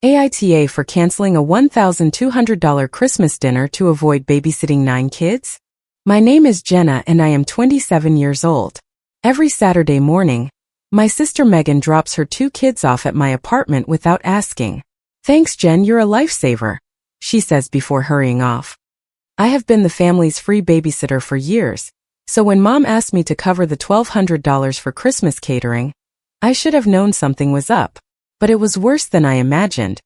AITA for canceling a $1,200 Christmas dinner to avoid babysitting 9 kids? My name is Jenna and I am 27 years old. Every Saturday morning, my sister Megan drops her 2 kids off at my apartment without asking. "Thanks, Jen, you're a lifesaver," she says before hurrying off. I have been the family's free babysitter for years, so when Mom asked me to cover the $1,200 for Christmas catering, I should have known something was up. But it was worse than I imagined.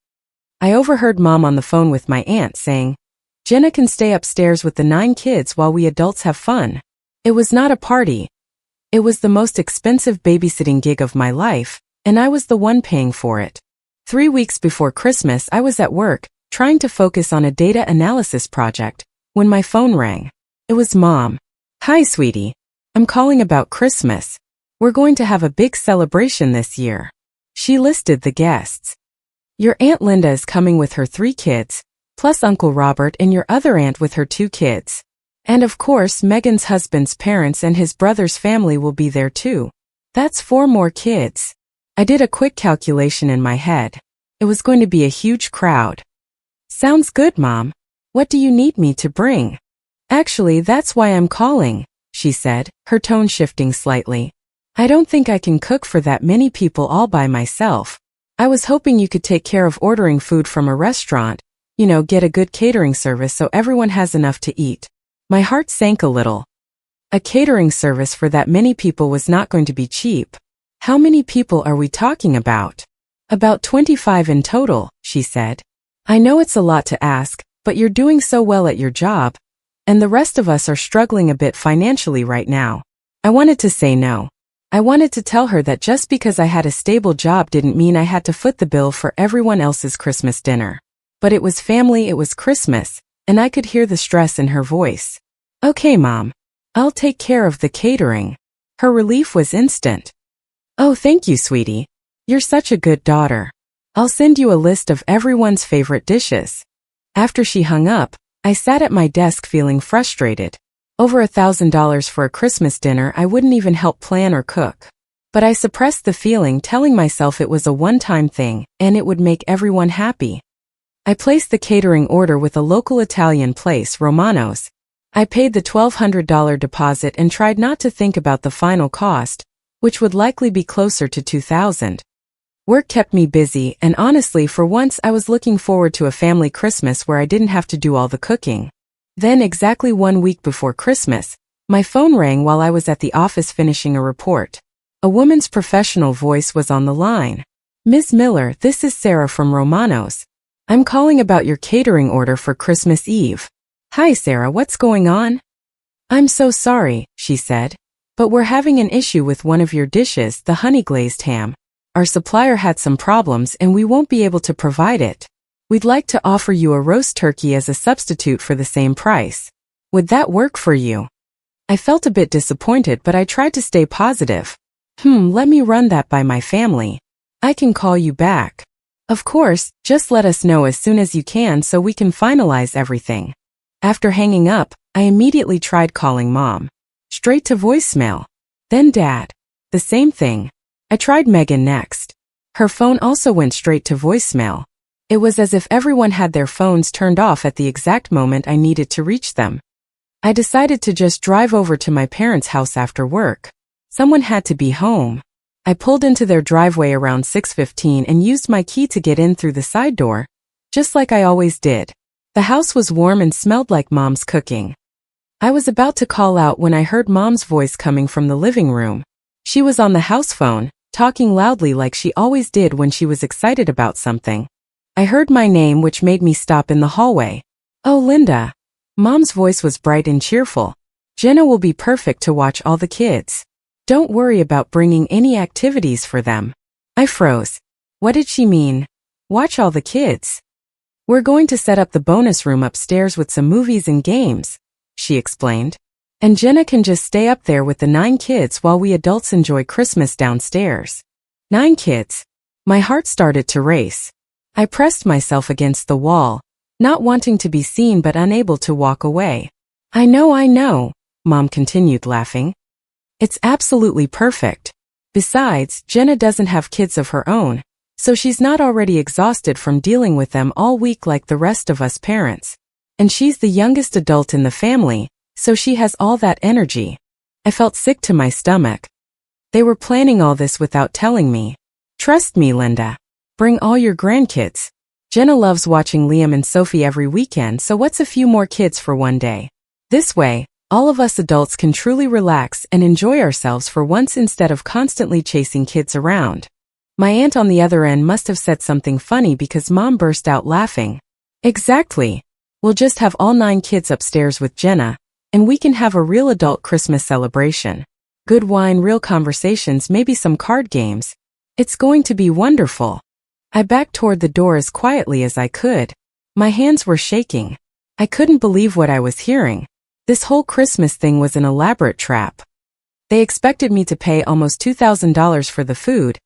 I overheard Mom on the phone with my aunt saying, "Jenna can stay upstairs with the 9 kids while we adults have fun." It was not a party. It was the most expensive babysitting gig of my life, and I was the one paying for it. 3 weeks before Christmas, I was at work, trying to focus on a data analysis project, when my phone rang. It was Mom. "Hi, sweetie. I'm calling about Christmas. We're going to have a big celebration this year." She listed the guests. "Your Aunt Linda is coming with her 3 kids, plus Uncle Robert and your other aunt with her 2 kids. And of course, Megan's husband's parents and his brother's family will be there too. That's 4 more kids." I did a quick calculation in my head. It was going to be a huge crowd. "Sounds good, Mom. What do you need me to bring?" "Actually, that's why I'm calling," she said, her tone shifting slightly. "I don't think I can cook for that many people all by myself. I was hoping you could take care of ordering food from a restaurant, get a good catering service so everyone has enough to eat." My heart sank a little. A catering service for that many people was not going to be cheap. "How many people are we talking about?" "About 25 in total," she said. "I know it's a lot to ask, but you're doing so well at your job, and the rest of us are struggling a bit financially right now." I wanted to say no. I wanted to tell her that just because I had a stable job didn't mean I had to foot the bill for everyone else's Christmas dinner. But it was family, it was Christmas, and I could hear the stress in her voice. "Okay, Mom. I'll take care of the catering." Her relief was instant. "Oh, thank you, sweetie. You're such a good daughter. I'll send you a list of everyone's favorite dishes." After she hung up, I sat at my desk feeling frustrated. Over $1,000 for a Christmas dinner I wouldn't even help plan or cook. But I suppressed the feeling, telling myself it was a one-time thing, and it would make everyone happy. I placed the catering order with a local Italian place, Romano's. I paid the $1,200 deposit and tried not to think about the final cost, which would likely be closer to $2,000. Work kept me busy, and honestly, for once I was looking forward to a family Christmas where I didn't have to do all the cooking. Then, exactly 1 week before Christmas, my phone rang while I was at the office finishing a report. A woman's professional voice was on the line. "Ms. Miller, this is Sarah from Romano's. I'm calling about your catering order for Christmas Eve." "Hi, Sarah, what's going on?" "I'm so sorry," she said, "but we're having an issue with one of your dishes, the honey glazed ham. Our supplier had some problems and we won't be able to provide it. We'd like to offer you a roast turkey as a substitute for the same price. Would that work for you?" I felt a bit disappointed, but I tried to stay positive. Let me run that by my family. I can call you back." "Of course, just let us know as soon as you can so we can finalize everything." After hanging up, I immediately tried calling Mom. Straight to voicemail. Then Dad. The same thing. I tried Megan next. Her phone also went straight to voicemail. It was as if everyone had their phones turned off at the exact moment I needed to reach them. I decided to just drive over to my parents' house after work. Someone had to be home. I pulled into their driveway around 6:15 and used my key to get in through the side door, just like I always did. The house was warm and smelled like Mom's cooking. I was about to call out when I heard Mom's voice coming from the living room. She was on the house phone, talking loudly like she always did when she was excited about something. I heard my name, which made me stop in the hallway. "Oh, Linda." Mom's voice was bright and cheerful. "Jenna will be perfect to watch all the kids. Don't worry about bringing any activities for them." I froze. What did she mean? Watch all the kids? "We're going to set up the bonus room upstairs with some movies and games," she explained. "And Jenna can just stay up there with the 9 kids while we adults enjoy Christmas downstairs." 9 kids. My heart started to race. I pressed myself against the wall, not wanting to be seen but unable to walk away. I know, Mom continued laughing. "It's absolutely perfect. Besides, Jenna doesn't have kids of her own, So she's not already exhausted from dealing with them all week like the rest of us parents. And she's the youngest adult in the family, so she has all that energy. I felt sick to my stomach. They were planning all this without telling me. Trust me, Linda. Bring all your grandkids. Jenna loves watching Liam and Sophie every weekend, so what's a few more kids for one day? This way, all of us adults can truly relax and enjoy ourselves for once instead of constantly chasing kids around. My aunt on the other end must have said something funny because Mom burst out laughing. Exactly. We'll just have all 9 kids upstairs with Jenna, and we can have a real adult Christmas celebration. Good wine, real conversations, maybe some card games. It's going to be wonderful. I backed toward the door as quietly as I could. My hands were shaking. I couldn't believe what I was hearing. This whole Christmas thing was an elaborate trap. They expected me to pay almost $2,000 for the food,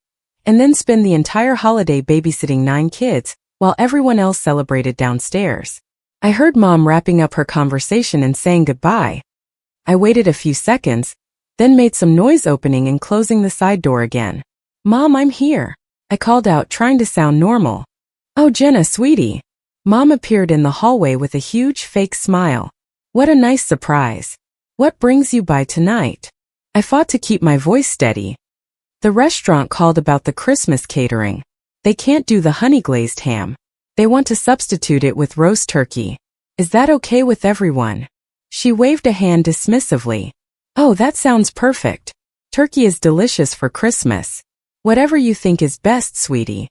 and then spend the entire holiday babysitting 9 kids, while everyone else celebrated downstairs. I heard Mom wrapping up her conversation and saying goodbye. I waited a few seconds, then made some noise opening and closing the side door again. Mom, I'm here. I called out, trying to sound normal. Oh, Jenna, sweetie. Mom appeared in the hallway with a huge fake smile. What a nice surprise. What brings you by tonight? I fought to keep my voice steady. The restaurant called about the Christmas catering. They can't do the honey-glazed ham. They want to substitute it with roast turkey. Is that okay with everyone? She waved a hand dismissively. Oh, that sounds perfect. Turkey is delicious for Christmas. Whatever you think is best, sweetie.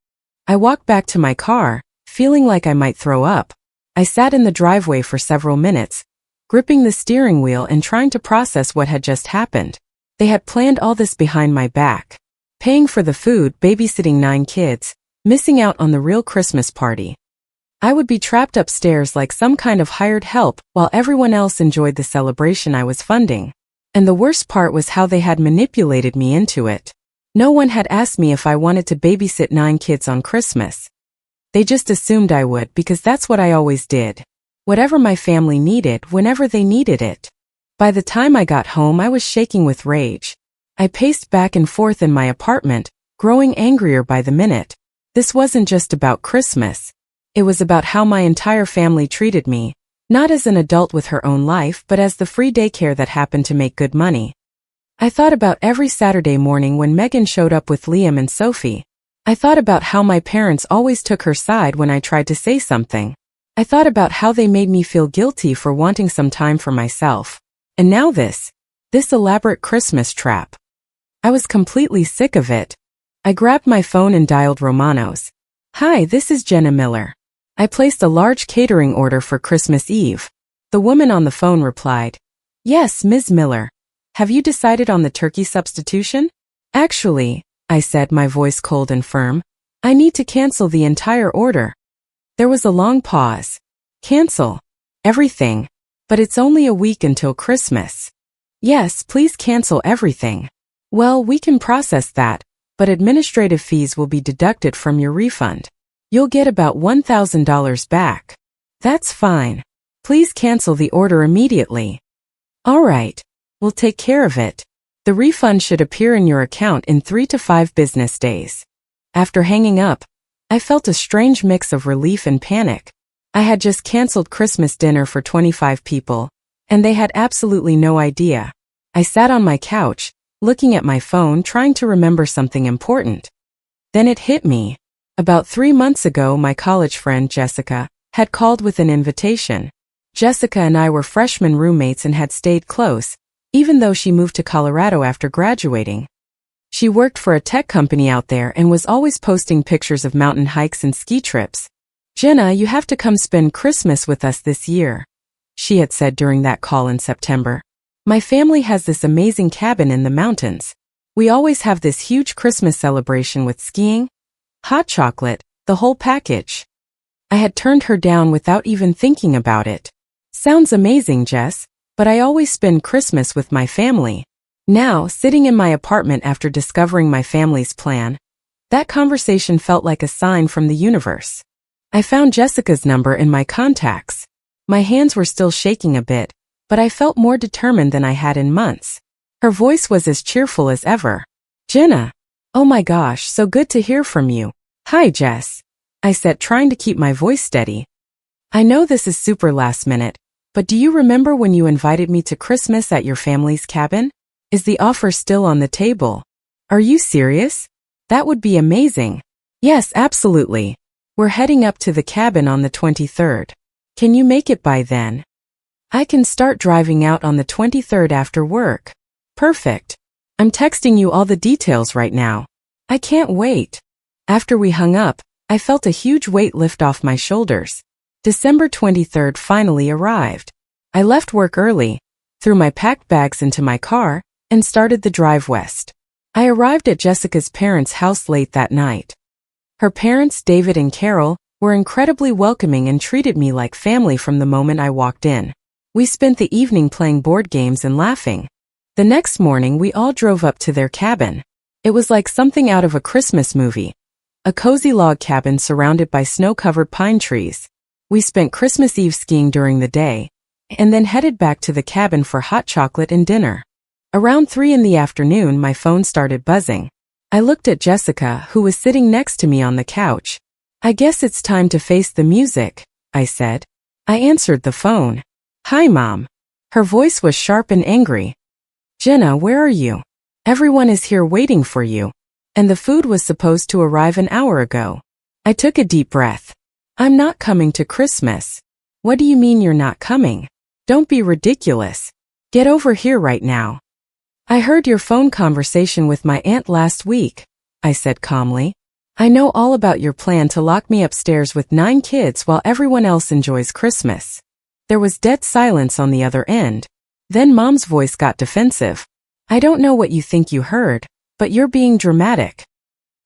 I walked back to my car, feeling like I might throw up. I sat in the driveway for several minutes, gripping the steering wheel and trying to process what had just happened. They had planned all this behind my back. Paying for the food, babysitting 9 kids, missing out on the real Christmas party. I would be trapped upstairs like some kind of hired help while everyone else enjoyed the celebration I was funding. And the worst part was how they had manipulated me into it. No one had asked me if I wanted to babysit 9 kids on Christmas. They just assumed I would because that's what I always did. Whatever my family needed, whenever they needed it. By the time I got home, I was shaking with rage. I paced back and forth in my apartment, growing angrier by the minute. This wasn't just about Christmas. It was about how my entire family treated me, not as an adult with her own life, but as the free daycare that happened to make good money. I thought about every Saturday morning when Megan showed up with Liam and Sophie. I thought about how my parents always took her side when I tried to say something. I thought about how they made me feel guilty for wanting some time for myself. And now this elaborate Christmas trap. I was completely sick of it. I grabbed my phone and dialed Romano's. Hi, this is Jenna Miller. I placed a large catering order for Christmas Eve. The woman on the phone replied, Yes, Ms. Miller. Have you decided on the turkey substitution? Actually, I said, my voice cold and firm, I need to cancel the entire order. There was a long pause. Cancel everything. But it's only a week until Christmas. Yes, please cancel everything. Well, we can process that, but administrative fees will be deducted from your refund. You'll get about $1,000 back. That's fine. Please cancel the order immediately. All right. We'll take care of it. The refund should appear in your account in 3 to 5 business days. After hanging up, I felt a strange mix of relief and panic. I had just canceled Christmas dinner for 25 people, and they had absolutely no idea. I sat on my couch, looking at my phone, trying to remember something important. Then it hit me. About 3 months ago, my college friend Jessica had called with an invitation. Jessica and I were freshman roommates and had stayed close, even though she moved to Colorado after graduating. She worked for a tech company out there and was always posting pictures of mountain hikes and ski trips. Jenna, you have to come spend Christmas with us this year, she had said during that call in September. My family has this amazing cabin in the mountains. We always have this huge Christmas celebration with skiing, hot chocolate, the whole package. I had turned her down without even thinking about it. Sounds amazing, Jess, but I always spend Christmas with my family. Now, sitting in my apartment after discovering my family's plan, that conversation felt like a sign from the universe. I found Jessica's number in my contacts. My hands were still shaking a bit, but I felt more determined than I had in months. Her voice was as cheerful as ever. Jenna. Oh my gosh, so good to hear from you. Hi, Jess, I said, trying to keep my voice steady. I know this is super last minute, but do you remember when you invited me to Christmas at your family's cabin? Is the offer still on the table? Are you serious? That would be amazing. Yes, absolutely. We're heading up to the cabin on the 23rd. Can you make it by then? I can start driving out on the 23rd after work. Perfect. I'm texting you all the details right now. I can't wait. After we hung up, I felt a huge weight lift off my shoulders. December 23rd finally arrived. I left work early, threw my packed bags into my car, and started the drive west. I arrived at Jessica's parents' house late that night. Her parents, David and Carol, were incredibly welcoming and treated me like family from the moment I walked in. We spent the evening playing board games and laughing. The next morning, we all drove up to their cabin. It was like something out of a Christmas movie. A cozy log cabin surrounded by snow-covered pine trees. We spent Christmas Eve skiing during the day, and then headed back to the cabin for hot chocolate and dinner. Around 3 in the afternoon, my phone started buzzing. I looked at Jessica, who was sitting next to me on the couch. I guess it's time to face the music, I said. I answered the phone. Hi, Mom. Her voice was sharp and angry. Jenna, where are you? Everyone is here waiting for you. And the food was supposed to arrive an hour ago. I took a deep breath. I'm not coming to Christmas. What do you mean you're not coming? Don't be ridiculous. Get over here right now. I heard your phone conversation with my aunt last week, I said calmly. I know all about your plan to lock me upstairs with 9 kids while everyone else enjoys Christmas. There was dead silence on the other end. Then Mom's voice got defensive. I don't know what you think you heard, but you're being dramatic.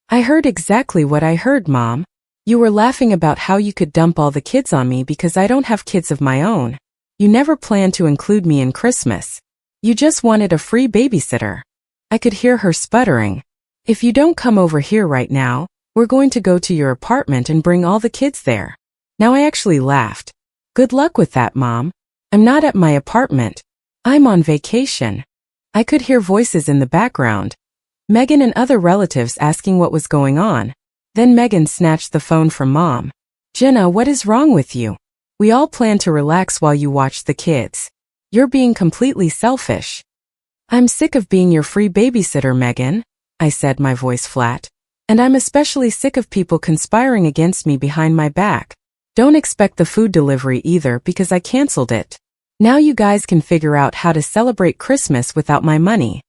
I heard exactly what I heard, Mom. You were laughing about how you could dump all the kids on me because I don't have kids of my own. You never planned to include me in Christmas. You just wanted a free babysitter. I could hear her sputtering. If you don't come over here right now, we're going to go to your apartment and bring all the kids there. Now I actually laughed. Good luck with that, Mom. I'm not at my apartment. I'm on vacation. I could hear voices in the background. Megan and other relatives asking what was going on. Then Megan snatched the phone from Mom. Jenna, what is wrong with you? We all plan to relax while you watch the kids. You're being completely selfish. I'm sick of being your free babysitter, Megan, I said, my voice flat. And I'm especially sick of people conspiring against me behind my back. Don't expect the food delivery either because I canceled it. Now you guys can figure out how to celebrate Christmas without my money.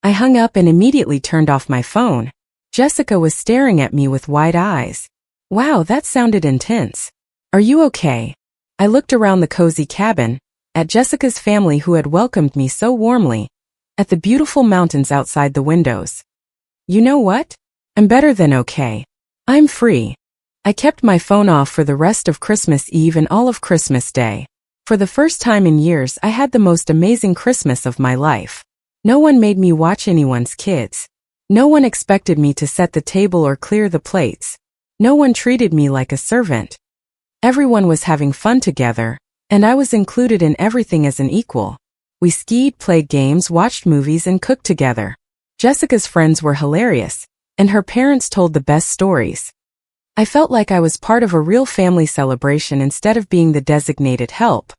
I hung up and immediately turned off my phone. Jessica was staring at me with wide eyes. Wow, that sounded intense. Are you okay? I looked around the cozy cabin, at Jessica's family who had welcomed me so warmly, at the beautiful mountains outside the windows. You know what? I'm better than okay. I'm free. I kept my phone off for the rest of Christmas Eve and all of Christmas Day. For the first time in years, I had the most amazing Christmas of my life. No one made me watch anyone's kids. No one expected me to set the table or clear the plates. No one treated me like a servant. Everyone was having fun together, and I was included in everything as an equal. We skied, played games, watched movies, and cooked together. Jessica's friends were hilarious, and her parents told the best stories. I felt like I was part of a real family celebration instead of being the designated help.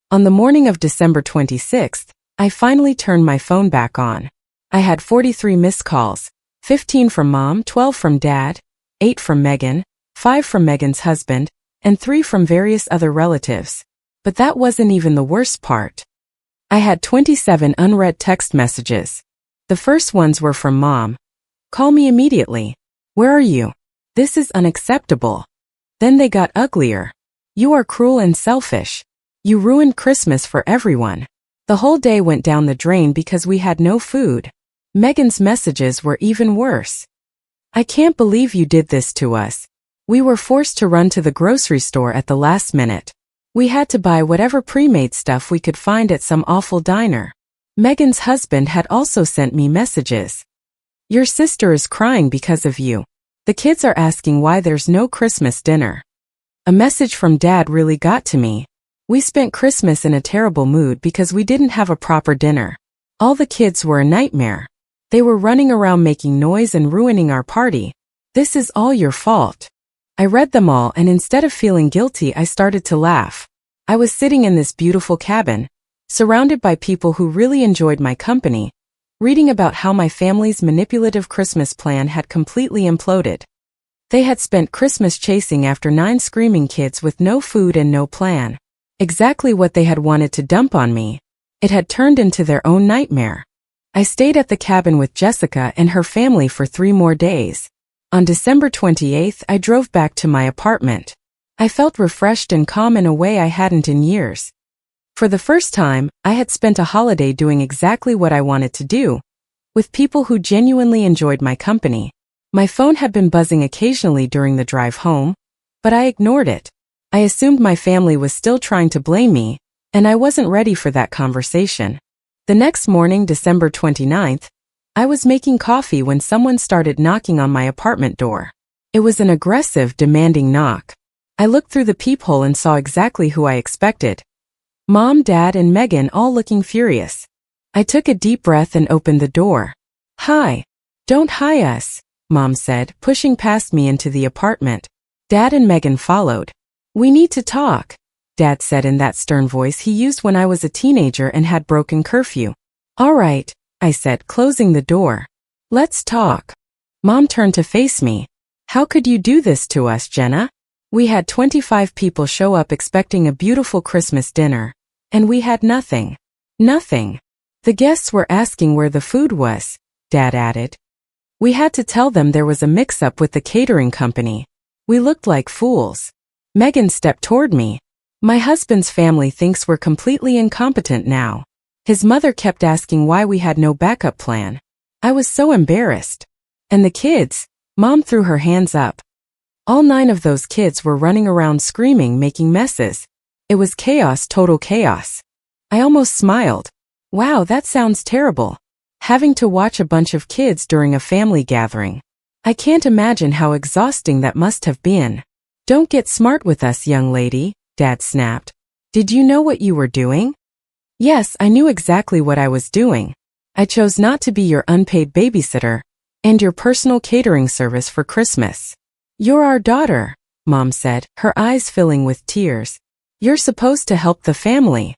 On the morning of December 26th, I finally turned my phone back on. I had 43 missed calls, 15 from Mom, 12 from Dad, 8 from Megan, 5 from Megan's husband, and 3 from various other relatives. But that wasn't even the worst part. I had 27 unread text messages. The first ones were from Mom. Call me immediately. Where are you? This is unacceptable. Then they got uglier. You are cruel and selfish. You ruined Christmas for everyone. The whole day went down the drain because we had no food. Megan's messages were even worse. I can't believe you did this to us. We were forced to run to the grocery store at the last minute. We had to buy whatever pre-made stuff we could find at some awful diner. Megan's husband had also sent me messages. Your sister is crying because of you. The kids are asking why there's no Christmas dinner. A message from Dad really got to me. We spent Christmas in a terrible mood because we didn't have a proper dinner. All the kids were a nightmare. They were running around making noise and ruining our party. This is all your fault. I read them all, and instead of feeling guilty, I started to laugh. I was sitting in this beautiful cabin, surrounded by people who really enjoyed my company, reading about how my family's manipulative Christmas plan had completely imploded. They had spent Christmas chasing after 9 screaming kids with no food and no plan. Exactly what they had wanted to dump on me. It had turned into their own nightmare. I stayed at the cabin with Jessica and her family for 3 more days. On December 28th, I drove back to my apartment. I felt refreshed and calm in a way I hadn't in years. For the first time, I had spent a holiday doing exactly what I wanted to do, with people who genuinely enjoyed my company. My phone had been buzzing occasionally during the drive home, but I ignored it. I assumed my family was still trying to blame me, and I wasn't ready for that conversation. The next morning, December 29th, I was making coffee when someone started knocking on my apartment door. It was an aggressive, demanding knock. I looked through the peephole and saw exactly who I expected. Mom, Dad, and Megan all looking furious. I took a deep breath and opened the door. "Hi. Don't hi us," Mom said, pushing past me into the apartment. Dad and Megan followed. "We need to talk," Dad said in that stern voice he used when I was a teenager and had broken curfew. "All right," I said, closing the door. "Let's talk." Mom turned to face me. "How could you do this to us, Jenna? We had 25 people show up expecting a beautiful Christmas dinner, and we had nothing. Nothing. The guests were asking where the food was," Dad added. "We had to tell them there was a mix-up with the catering company. We looked like fools." Megan stepped toward me. "My husband's family thinks we're completely incompetent now. His mother kept asking why we had no backup plan. I was so embarrassed. And the kids," Mom threw her hands up. "All 9 of those kids were running around screaming, making messes. It was chaos, total chaos." I almost smiled. Wow, that sounds terrible. Having to watch a bunch of kids during a family gathering. I can't imagine how exhausting that must have been. "Don't get smart with us, young lady," Dad snapped. "Did you know what you were doing?" Yes, I knew exactly what I was doing. I chose not to be your unpaid babysitter and your personal catering service for Christmas. "You're our daughter," Mom said, her eyes filling with tears. "You're supposed to help the family."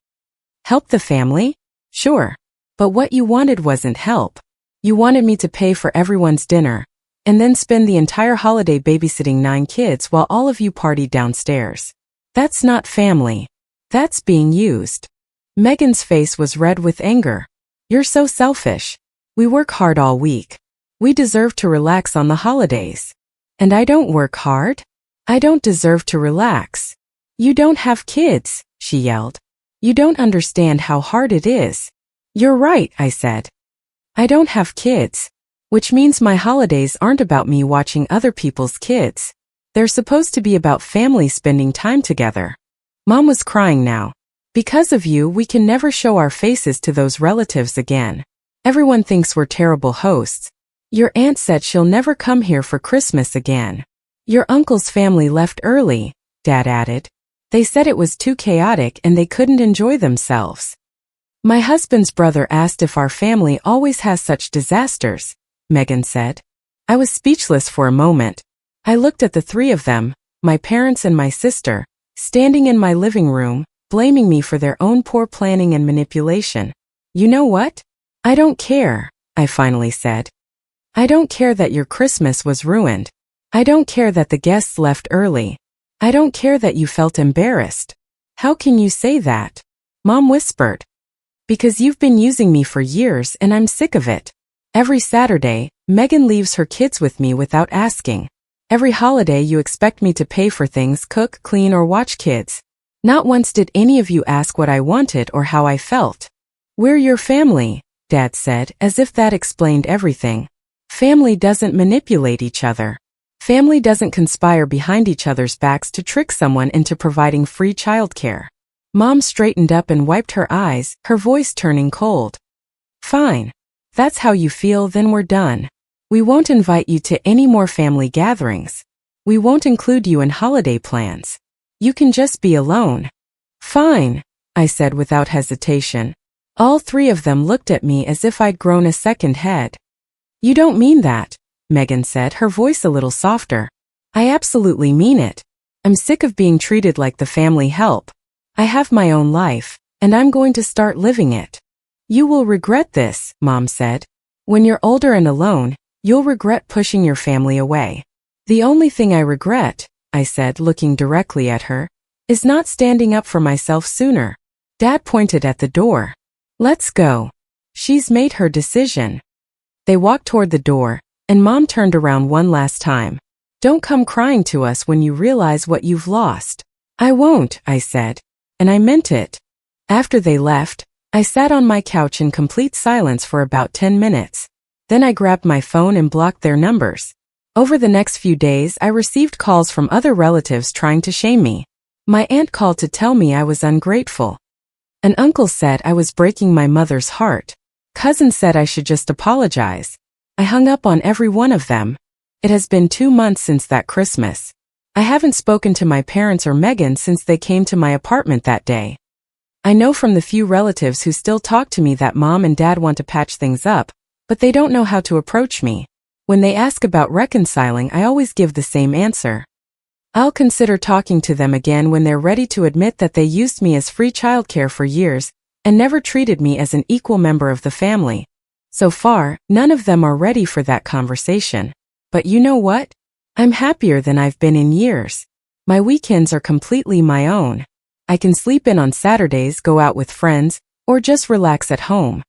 "Help the family? Sure. But what you wanted wasn't help. You wanted me to pay for everyone's dinner, and then spend the entire holiday babysitting 9 kids while all of you partied downstairs. That's not family. That's being used." Megan's face was red with anger. "You're so selfish. We work hard all week. We deserve to relax on the holidays. And I don't work hard? I don't deserve to relax." "You don't have kids," she yelled. "You don't understand how hard it is." "You're right," I said. "I don't have kids. Which means my holidays aren't about me watching other people's kids. They're supposed to be about family spending time together." Mom was crying now. "Because of you, we can never show our faces to those relatives again. Everyone thinks we're terrible hosts. Your aunt said she'll never come here for Christmas again. Your uncle's family left early," Dad added. "They said it was too chaotic and they couldn't enjoy themselves." "My husband's brother asked if our family always has such disasters," Megan said. I was speechless for a moment. I looked at the 3 of them, my parents and my sister, standing in my living room, blaming me for their own poor planning and manipulation. "You know what? I don't care," I finally said. "I don't care that your Christmas was ruined. I don't care that the guests left early. I don't care that you felt embarrassed." "How can you say that?" Mom whispered. "Because you've been using me for years and I'm sick of it. Every Saturday, Megan leaves her kids with me without asking. Every holiday you expect me to pay for things, cook, clean, or watch kids. Not once did any of you ask what I wanted or how I felt." "We're your family," Dad said, as if that explained everything. "Family doesn't manipulate each other. Family doesn't conspire behind each other's backs to trick someone into providing free childcare." Mom straightened up and wiped her eyes, her voice turning cold. "Fine. That's how you feel, then we're done. We won't invite you to any more family gatherings. We won't include you in holiday plans. You can just be alone." "Fine," I said without hesitation. All 3 of them looked at me as if I'd grown a second head. "You don't mean that," Megan said, her voice a little softer. I absolutely mean it. I'm sick of being treated like the family help. I have my own life, and I'm going to start living it. You will regret this, Mom said. When you're older and alone, you'll regret pushing your family away. The only thing I regret, I said, looking directly at her, is not standing up for myself sooner. Dad pointed at the door. Let's go. She's made her decision. They walked toward the door, and Mom turned around one last time. Don't come crying to us when you realize what you've lost. I won't, I said. And I meant it. After they left, I sat on my couch in complete silence for about 10 minutes. Then I grabbed my phone and blocked their numbers. Over the next few days, I received calls from other relatives trying to shame me. My aunt called to tell me I was ungrateful. An uncle said I was breaking my mother's heart. Cousins said I should just apologize. I hung up on every one of them. It has been 2 months since that Christmas. I haven't spoken to my parents or Megan since they came to my apartment that day. I know from the few relatives who still talk to me that Mom and Dad want to patch things up, but they don't know how to approach me. When they ask about reconciling, I always give the same answer. I'll consider talking to them again when they're ready to admit that they used me as free childcare for years and never treated me as an equal member of the family. So far, none of them are ready for that conversation. But you know what? I'm happier than I've been in years. My weekends are completely my own. I can sleep in on Saturdays, go out with friends, or just relax at home.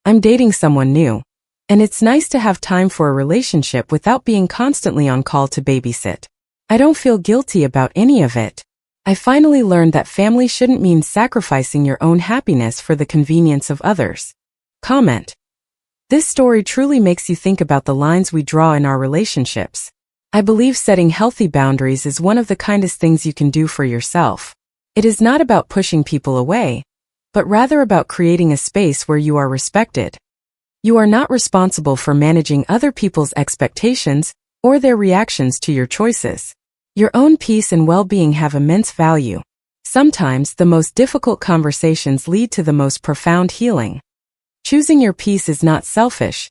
I'm dating someone new. And it's nice to have time for a relationship without being constantly on call to babysit. I don't feel guilty about any of it. I finally learned that family shouldn't mean sacrificing your own happiness for the convenience of others. Comment. This story truly makes you think about the lines we draw in our relationships. I believe setting healthy boundaries is one of the kindest things you can do for yourself. It is not about pushing people away, but rather about creating a space where you are respected. You are not responsible for managing other people's expectations or their reactions to your choices. Your own peace and well-being have immense value. Sometimes the most difficult conversations lead to the most profound healing. Choosing your peace is not selfish.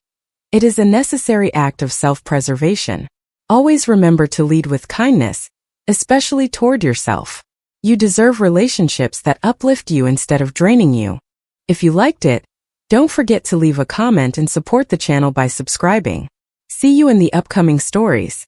It is a necessary act of self-preservation. Always remember to lead with kindness, especially toward yourself. You deserve relationships that uplift you instead of draining you. If you liked it, don't forget to leave a comment and support the channel by subscribing. See you in the upcoming stories.